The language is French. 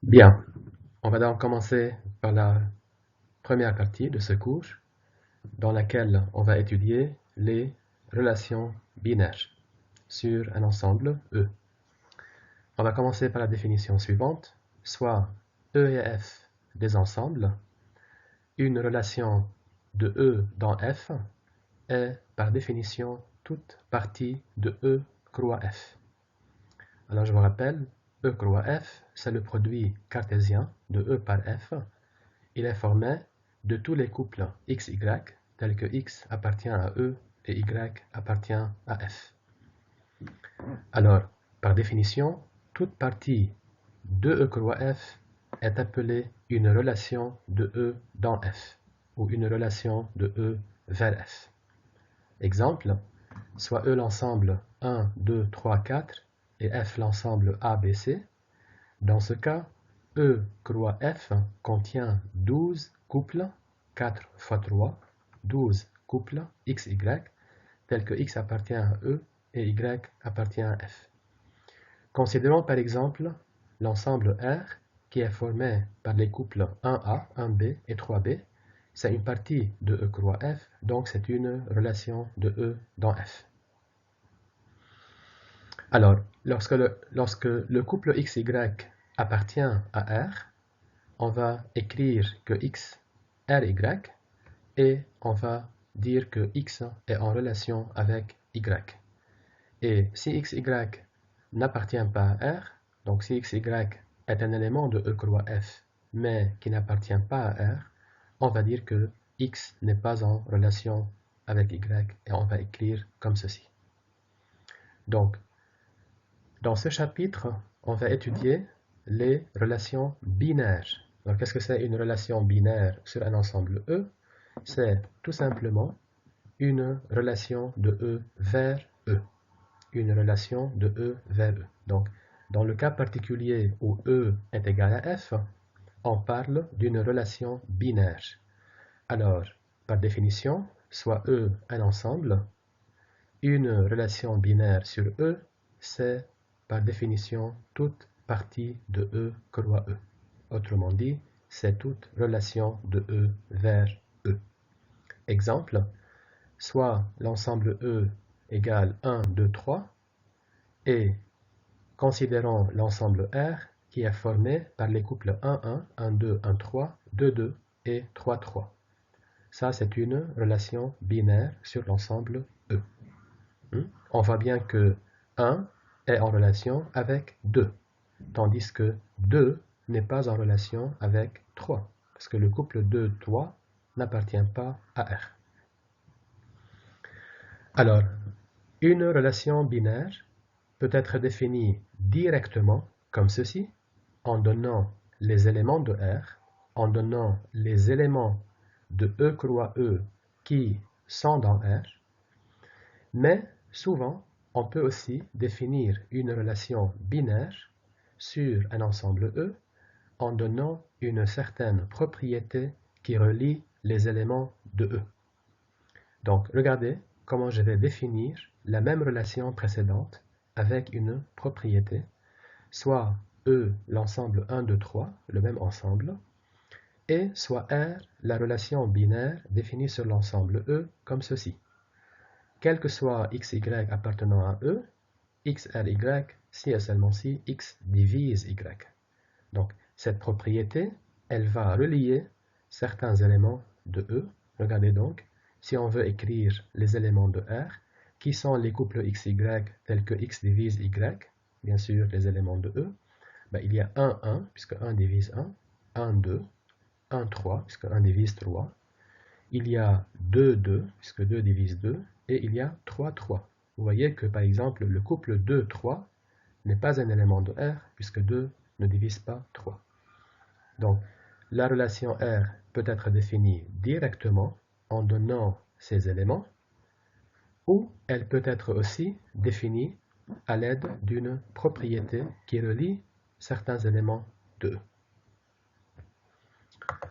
Bien, on va donc commencer par la première partie de ce cours dans laquelle on va étudier les relations binaires sur un ensemble E. On va commencer par la définition suivante, soit E et F des ensembles, une relation de E dans F est par définition toute partie de E croix F. Alors je vous rappelle, E croix F, c'est le produit cartésien de E par F. Il est formé de tous les couples XY, tels que X appartient à E et Y appartient à F. Alors, par définition, toute partie de E croix F est appelée une relation de E dans F, ou une relation de E vers F. Exemple, soit E l'ensemble 1, 2, 3, 4 et F l'ensemble ABC. Dans ce cas, E croix F contient 12 couples 4 fois 3, 12 couples XY, tels que X appartient à E et Y appartient à F. Considérons par exemple l'ensemble R qui est formé par les couples 1A, 1B et 3B. C'est une partie de E croix F, donc c'est une relation de E dans F. Alors, lorsque le couple XY appartient à R, on va écrire que X RY et on va dire que X est en relation avec Y. Et si XY n'appartient pas à R, donc si XY est un élément de E croix F, mais qui n'appartient pas à R, on va dire que X n'est pas en relation avec Y et on va écrire comme ceci. Donc, dans ce chapitre, on va étudier les relations binaires. Alors, qu'est-ce que c'est une relation binaire sur un ensemble E? C'est tout simplement une relation de E vers E. Une relation de E vers E. Donc, dans le cas particulier où E est égal à F, on parle d'une relation binaire. Alors, par définition, soit E un ensemble, une relation binaire sur E, c'est par définition toute partie de E croix E. Autrement dit, c'est toute relation de E vers E. Exemple, soit l'ensemble E égale 1, 2, 3, et considérons l'ensemble R qui est formé par les couples 1, 1, 1, 2, 1, 3, 2, 2 et 3, 3. Ça, c'est une relation binaire sur l'ensemble E. On voit bien que 1 est en relation avec 2, tandis que 2 n'est pas en relation avec 3, parce que le couple 2-3 n'appartient pas à R. Alors, une relation binaire peut être définie directement comme ceci, en donnant les éléments de R, en donnant les éléments de E croix E qui sont dans R, mais souvent, on peut aussi définir une relation binaire sur un ensemble E en donnant une certaine propriété qui relie les éléments de E. Donc, regardez comment je vais définir la même relation précédente avec une propriété, soit E, l'ensemble 1, 2, 3, le même ensemble, et soit R, la relation binaire définie sur l'ensemble E comme ceci. Quel que soit xy appartenant à E, x ry, si et seulement si x divise y. Donc, cette propriété, elle va relier certains éléments de E. Regardez donc, si on veut écrire les éléments de R, qui sont les couples xy tels que x divise y, bien sûr les éléments de E, ben, il y a 1, 1, puisque 1 divise 1, 1, 2, 1, 3, puisque 1 divise 3, il y a 2, 2, puisque 2 divise 2, et il y a 3, 3. Vous voyez que par exemple le couple 2, 3 n'est pas un élément de R, puisque 2 ne divise pas 3. Donc la relation R peut être définie directement en donnant ces éléments, ou elle peut être aussi définie à l'aide d'une propriété qui relie certains éléments de E.